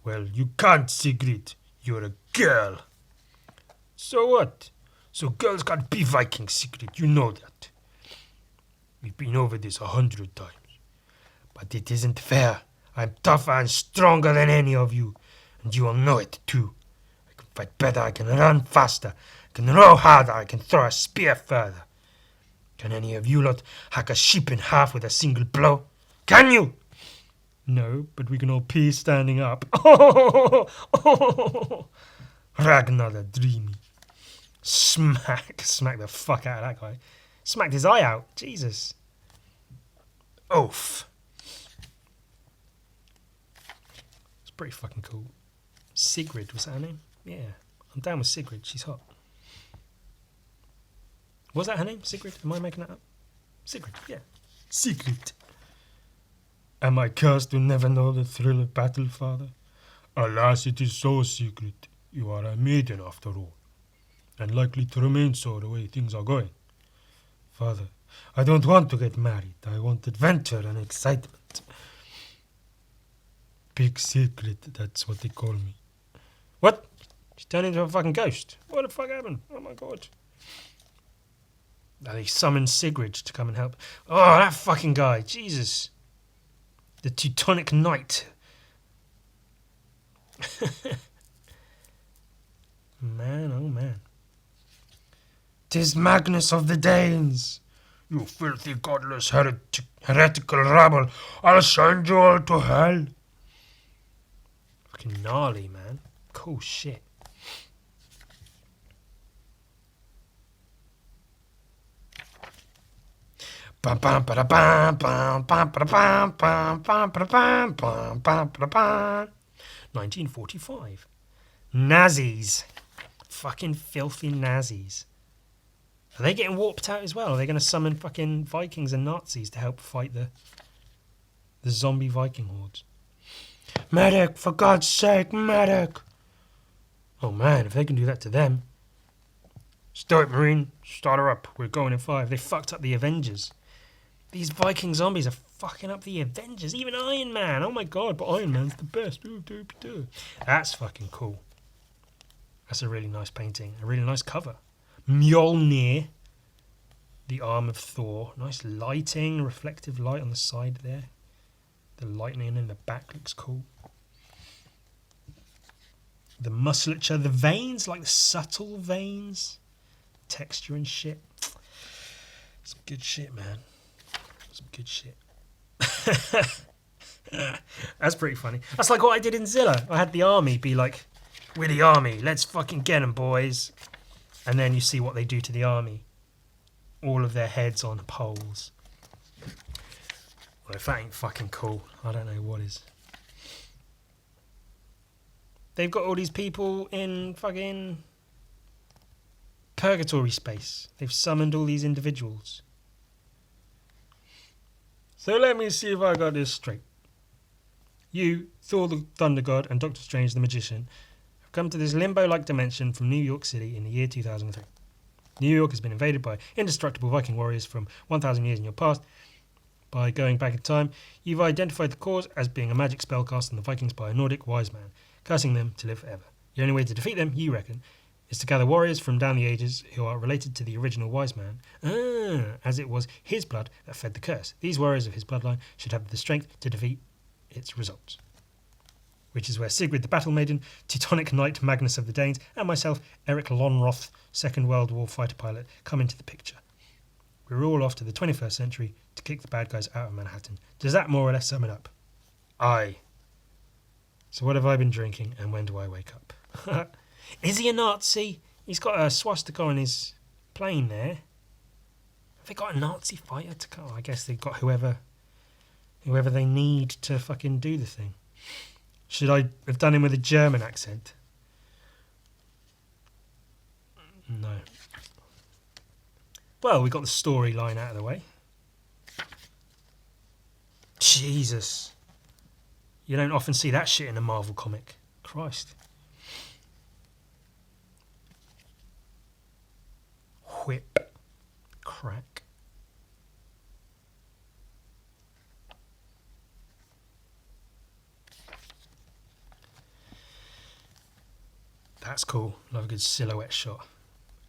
Well, you can't, Sigrid. You're a girl. So what? So girls can't be Vikings, Sigrid. You know that. We've been over this 100 times. But it isn't fair. I'm tougher and stronger than any of you. And you will know it too. I can fight better. I can run faster. I can row harder. I can throw a spear further. Can any of you lot hack a sheep in half with a single blow? Can you? No, but we can all pee standing up. Ragnar the Dreamy. Smack the fuck out of that guy. Smacked his eye out. Jesus. Oof. It's pretty fucking cool. Sigrid, was that her name? Yeah. I'm down with Sigrid. She's hot. Was that her name? Sigrid? Am I making that up? Sigrid, yeah. Sigrid. Am I cursed to never know the thrill of battle, father? Alas, it is so, Sigrid. You are a maiden after all, and likely to remain so the way things are going. Father, I don't want to get married. I want adventure and excitement. Big Secret, that's what they call me. What? She turned into a fucking ghost. What the fuck happened? Oh my god. They summoned Sigrid to come and help. Oh, that fucking guy. Jesus. The Teutonic Knight. Man, oh man. 'Tis Magnus of the Danes. You filthy, godless, heretical rabble. I'll send you all to hell. Fucking gnarly, man. Cool shit. Bum bum ba bum bum bum ba bum bum bum ba bum bum bum ba bum. 1945. Nazis. Fucking filthy Nazis. Are they getting warped out as well? Are they going to summon fucking Vikings and Nazis to help fight the zombie Viking hordes? Medic, for God's sake, medic! Oh man, if they can do that to them. Stow it, Marine. Start her up. We're going in 5. They fucked up the Avengers. These Viking zombies are fucking up the Avengers. Even Iron Man. Oh my god, but Iron Man's the best. That's fucking cool. That's a really nice painting. A really nice cover. Mjolnir. The arm of Thor. Nice lighting. Reflective light on the side there. The lightning in the back looks cool. The musculature. The veins. Like the subtle veins. Texture and shit. Some good shit, man. Some good shit. That's pretty funny. That's like what I did in Zilla. I had the army be like, we're the army, let's fucking get them, boys. And then you see what they do to the army. All of their heads on poles. Well, if that ain't fucking cool, I don't know what is. They've got all these people in fucking purgatory space. They've summoned all these individuals. So let me see if I got this straight. You, Thor the Thunder God, and Doctor Strange the Magician have come to this limbo-like dimension from New York City in the year 2003. New York has been invaded by indestructible Viking warriors from 1,000 years in your past. By going back in time, you've identified the cause as being a magic spell cast on the Vikings by a Nordic wise man, cursing them to live forever. The only way to defeat them, you reckon, is to gather warriors from down the ages who are related to the original wise man, as it was his blood that fed the curse. These warriors of his bloodline should have the strength to defeat its results. Which is where Sigrid the Battle Maiden, Teutonic Knight Magnus of the Danes, and myself, Eric Lonroth, Second World War fighter pilot, come into the picture. We're all off to the 21st century to kick the bad guys out of Manhattan. Does that more or less sum it up? Aye. So what have I been drinking, and when do I wake up? Is he a Nazi? He's got a swastika on his plane there. Have they got a Nazi fighter to come? I guess they've got whoever they need to fucking do the thing. Should I have done him with a German accent? No. Well, we got the storyline out of the way. Jesus. You don't often see that shit in a Marvel comic. Christ. Whip. Crack. That's cool. Love a good silhouette shot.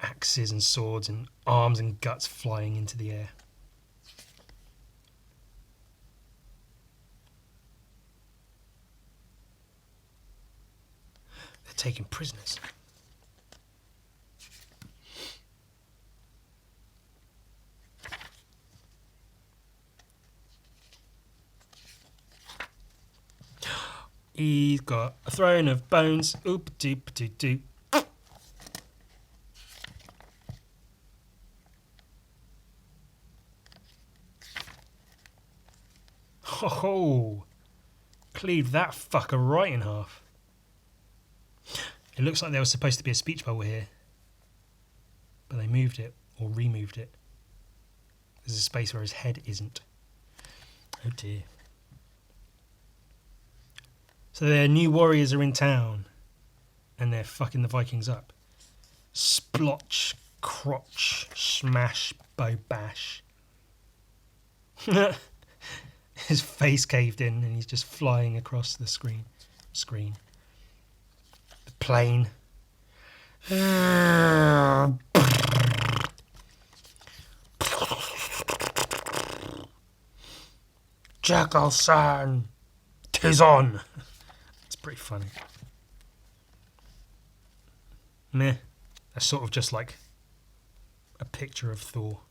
Axes and swords and arms and guts flying into the air. They're taking prisoners. He's got a throne of bones. Oop doop doop doop. Oh, cleave that fucker right in half. It looks like there was supposed to be a speech bubble here, but they moved it or removed it. There's a space where his head isn't. Oh dear. So their new warriors are in town, and they're fucking the Vikings up. Splotch, crotch, smash, bow, bash. His face caved in, and he's just flying across the screen. The plane. Jackal-san, 'tis on. It's pretty funny. Meh. That's sort of just like a picture of Thor.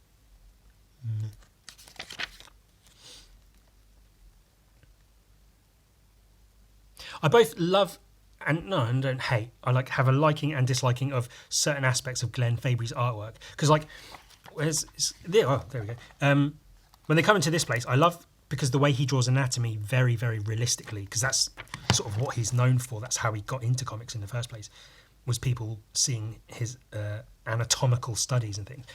I both love and don't hate. I like have a liking and disliking of certain aspects of Glenn Fabry's artwork. Because like, there we go. When they come into this place, I love because the way he draws anatomy very, very realistically. Because that's sort of what he's known for. That's how he got into comics in the first place. Was people seeing his anatomical studies and things.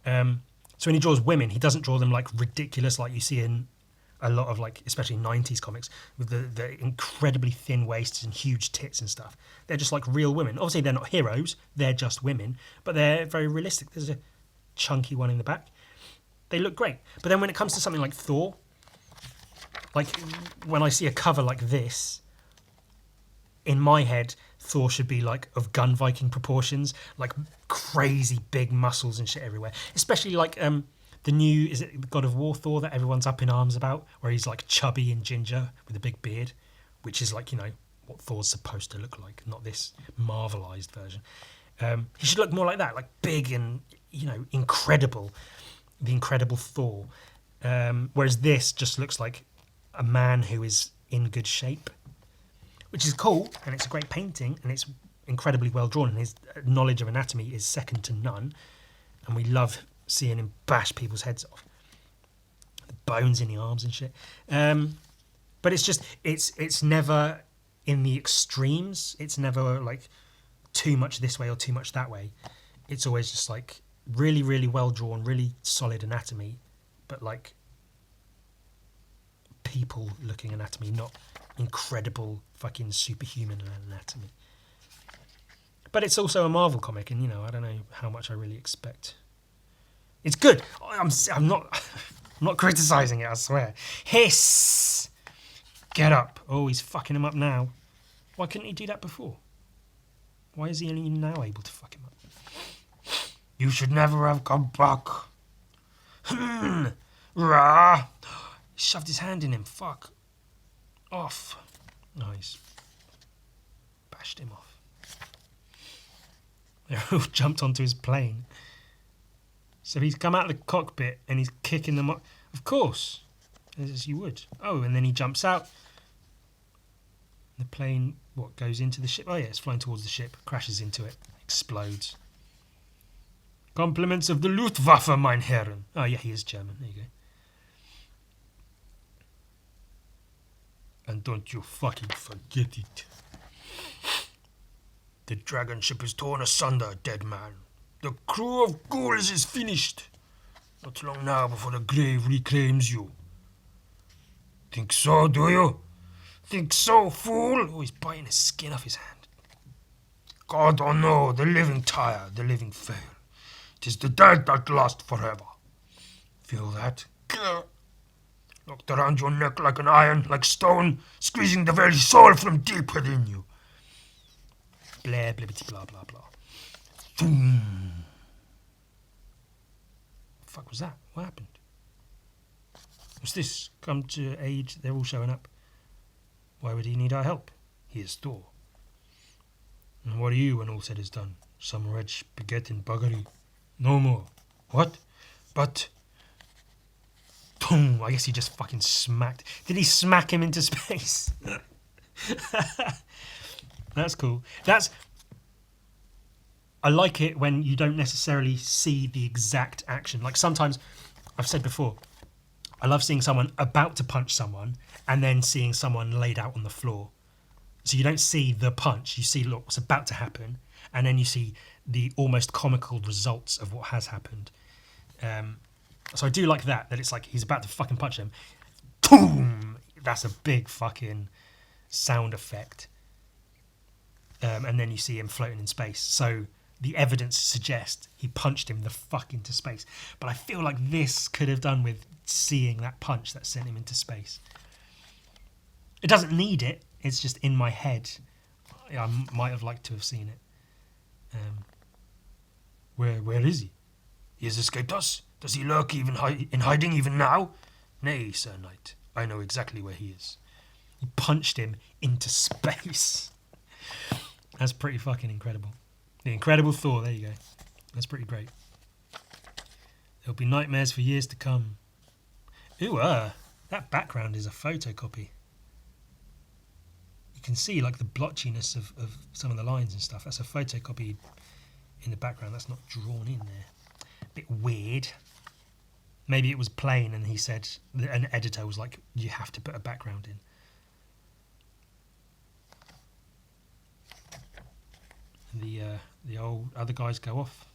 So when he draws women, he doesn't draw them like ridiculous like you see in a lot of like, especially 90s comics, with the incredibly thin waists and huge tits and stuff. They're just like real women. Obviously, they're not heroes. They're just women. But they're very realistic. There's a chunky one in the back. They look great. But then when it comes to something like Thor, like when I see a cover like this, in my head, Thor should be like of gun Viking proportions, like crazy big muscles and shit everywhere. Especially like the new, is it God of War Thor that everyone's up in arms about, where he's like chubby and ginger with a big beard, which is like, you know, what Thor's supposed to look like, not this Marvelized version. He should look more like that, like big and, you know, incredible, the Incredible Thor. Whereas this just looks like a man who is in good shape, which is cool, and it's a great painting, and it's incredibly well drawn, and his knowledge of anatomy is second to none, and we love seeing him bash people's heads off. The bones in the arms and shit. But it's just, it's never in the extremes. It's never like too much this way or too much that way. It's always just like really, really well drawn, really solid anatomy, but like people looking anatomy, not incredible fucking superhuman anatomy. But it's also a Marvel comic, and you know, I don't know how much I really expect. It's good. I'm not criticising it, I swear. Hiss! Get up. Oh, he's fucking him up now. Why couldn't he do that before? Why is he only now able to fuck him up? You should never have come back. Rah! He shoved his hand in him. Fuck. Off. Nice. Bashed him off. They all jumped onto his plane. So he's come out of the cockpit and he's kicking them up. Of course, as you would. Oh, and then he jumps out. The plane, what, goes into the ship? Oh yeah, it's flying towards the ship, crashes into it, explodes. Compliments of the Luftwaffe, mein Herren. Oh yeah, he is German. There you go. And don't you fucking forget it. The dragon ship is torn asunder, dead man. The crew of ghouls is finished. Not long now before the grave reclaims you. Think so, do you? Think so, fool? Oh, he's biting the skin off his hand. God, oh no, the living tire, the living fail. 'Tis the dead that last forever. Feel that? Locked around your neck like an iron, like stone, squeezing the very soul from deep within you. Blah, blah, blah, blah, blah. Boom. What the fuck was that? What happened? What's this? Come to aid, they're all showing up. Why would he need our help? He is Thor. And what are you when all said is done? Some wretch begetting buggery. No more. What? But... Boom! I guess he just fucking smacked. Did he smack him into space? That's cool. I like it when you don't necessarily see the exact action. Like sometimes, I've said before, I love seeing someone about to punch someone and then seeing someone laid out on the floor. So you don't see the punch, you see what's about to happen, and then you see the almost comical results of what has happened. So I do like that it's like he's about to fucking punch him. Boom! That's a big fucking sound effect. And then you see him floating in space. So the evidence suggests he punched him the fuck into space. But I feel like this could have done with seeing that punch that sent him into space. It doesn't need it. It's just in my head. I might have liked to have seen it. Where is he? He has escaped us. Does he lurk even in hiding even now? Nay, Sir Knight. I know exactly where he is. He punched him into space. That's pretty fucking incredible. The Incredible Thor, there you go. That's pretty great. There'll be nightmares for years to come. Ooh, that background is a photocopy. You can see like the blotchiness of some of the lines and stuff. That's a photocopy in the background. That's not drawn in there. A bit weird. Maybe it was plain and he said, an editor was like, you have to put a background in. The old other guys go off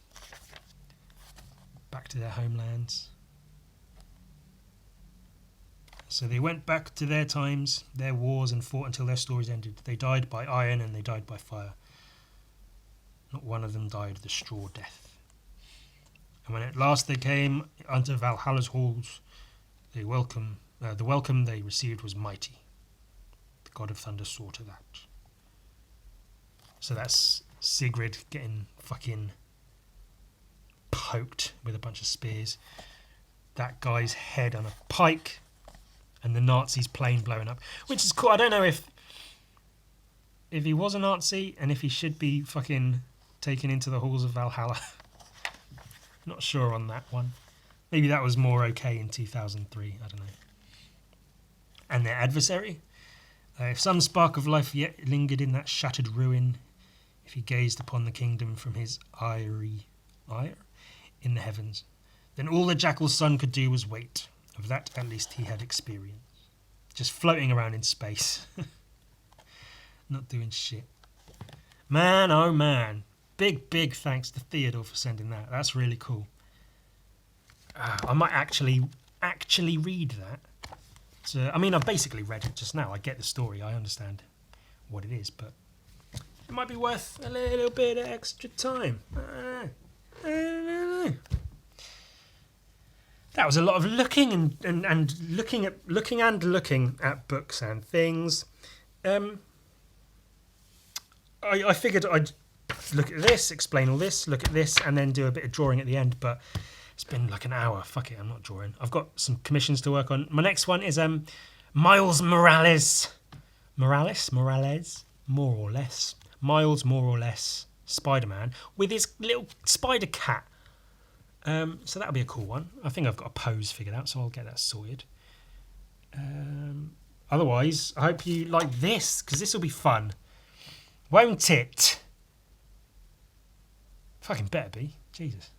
back to their homelands. So they went back to their times, their wars, and fought until their stories ended. They died by iron and they died by fire. Not one of them died the straw death. And when at last they came unto Valhalla's halls, the welcome they received was mighty. The god of thunder saw to that. So that's Sigrid getting fucking poked with a bunch of spears. That guy's head on a pike. And the Nazi's plane blowing up. Which is cool. I don't know if he was a Nazi and if he should be fucking taken into the halls of Valhalla. Not sure on that one. Maybe that was more okay in 2003. I don't know. And their adversary? If some spark of life yet lingered in that shattered ruin, if he gazed upon the kingdom from his ire in the heavens, then all the jackal's son could do was wait. Of that, at least, he had experience. Just floating around in space. Not doing shit. Man, oh man. Big thanks to Theodore for sending that. That's really cool. I might actually read that. So, I mean, I've basically read it just now. I get the story. I understand what it is, but it might be worth a little bit of extra time. I don't know. That was a lot of looking and looking at books and things. I figured I'd look at this, explain all this, look at this, and then do a bit of drawing at the end. But it's been like an hour. Fuck it, I'm not drawing. I've got some commissions to work on. My next one is Miles Morales, more or less. Miles, more or less, Spider-Man with his little spider cat. So that'll be a cool one. I think I've got a pose figured out, so I'll get that sorted. Otherwise, I hope you like this, because this will be fun. Won't it? Fucking better be. Jesus.